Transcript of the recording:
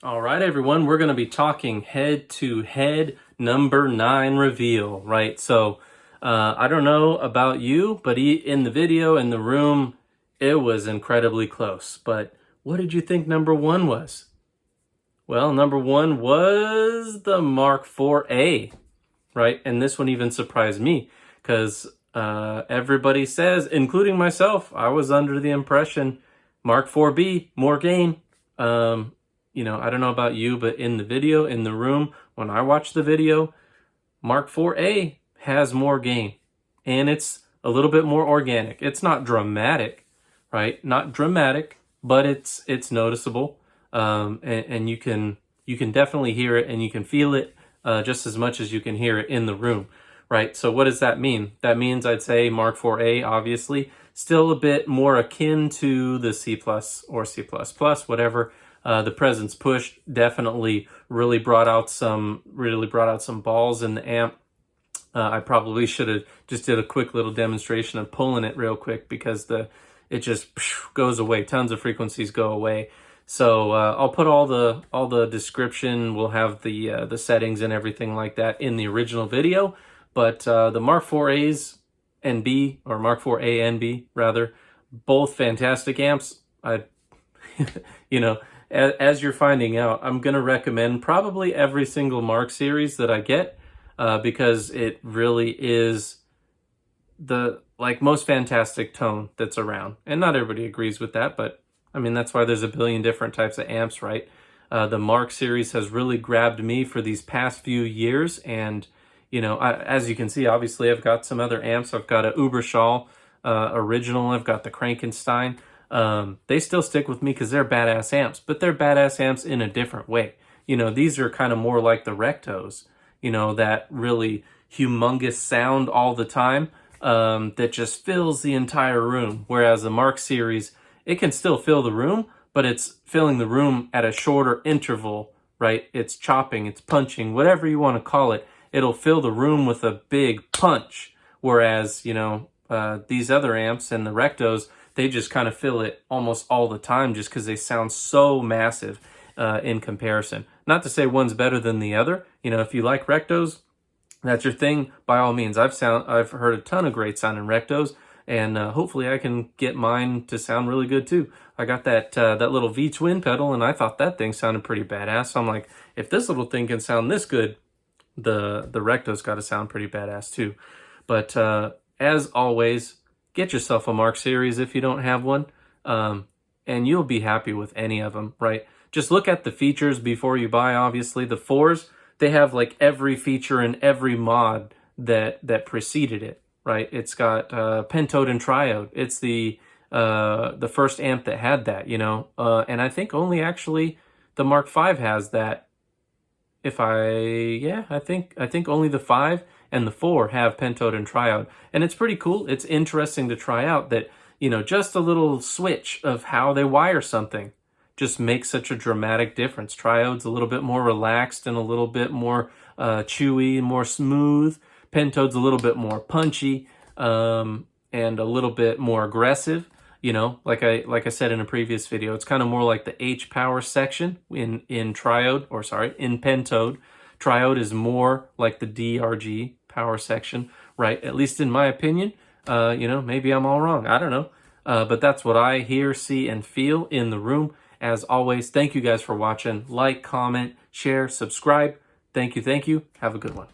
All right, everyone, we're going to be talking head-to-head number 9 reveal, right? So I don't know about you, but in the video, in the room, it was incredibly close. But what did you think number 1 was? Well, number 1 was the Mark IV-A, right? And this one even surprised me because everybody says, including myself, I was under the impression Mark IV-B, more gain. You know, I don't know about you, but in the video, in the room, when I watched the video, Mark IV-A has more gain. And it's a little bit more organic. It's not dramatic, right? Not dramatic, but it's noticeable. And you can definitely hear it and you can feel it just as much as you can hear it in the room, right? So what does that mean? That means I'd say Mark IV-A, obviously, still a bit more akin to the C+ or C++, whatever. The Presence Push definitely really brought out some balls in the amp. I probably should have just did a quick little demonstration of pulling it real quick because it just goes away. Tons of frequencies go away. So I'll put all the description. We'll have the settings and everything like that in the original video. But the Mark IV-A's and B, or Mark IV-A and B rather, both fantastic amps. You know, as you're finding out, I'm going to recommend probably every single Mark series that I get because it really is the most fantastic tone that's around. And not everybody agrees with that, but I mean, that's why there's a billion different types of amps, right? The Mark series has really grabbed me for these past few years. And, you know, as you can see, obviously I've got some other amps. I've got a Uberschall original. I've got the Frankenstein. They still stick with me because they're badass amps, but they're badass amps in a different way. You know, these are kind of more like the Rectos, you know, that really humongous sound all the time that just fills the entire room. Whereas the Mark series, it can still fill the room, but it's filling the room at a shorter interval, right? It's chopping, it's punching, whatever you want to call it. It'll fill the room with a big punch. Whereas, you know, these other amps and the Rectos, they just kind of fill it almost all the time just because they sound so massive in comparison. Not to say one's better than the other. You know, if you like Rectos, that's your thing, by all means. I've heard a ton of great sounding Rectos, and hopefully I can get mine to sound really good too. I got that little V-twin pedal, and I thought that thing sounded pretty badass. So I'm like, if this little thing can sound this good, the Recto's got to sound pretty badass too. But as always, get yourself a Mark series if you don't have one, and you'll be happy with any of them, right? Just look at the features before you buy, obviously. The 4s, they have like every feature and every mod that preceded it, right? It's got pentode and triode. It's the first amp that had that, you know? And I think only actually the Mark V has that. I think only the 5 and the 4 have pentode and triode. And it's pretty cool. It's interesting to try out that, you know, just a little switch of how they wire something just makes such a dramatic difference. Triode's a little bit more relaxed and a little bit more chewy, more smooth. Pentode's a little bit more punchy and a little bit more aggressive. You know, like I said in a previous video, it's kind of more like the H power section in triode, or sorry, in pentode. Triode is more like the DRG power section, right? At least in my opinion. You know, maybe I'm all wrong. I don't know. But that's what I hear, see, and feel in the room. As always, thank you guys for watching. Like, comment, share, subscribe. Thank you. Have a good one.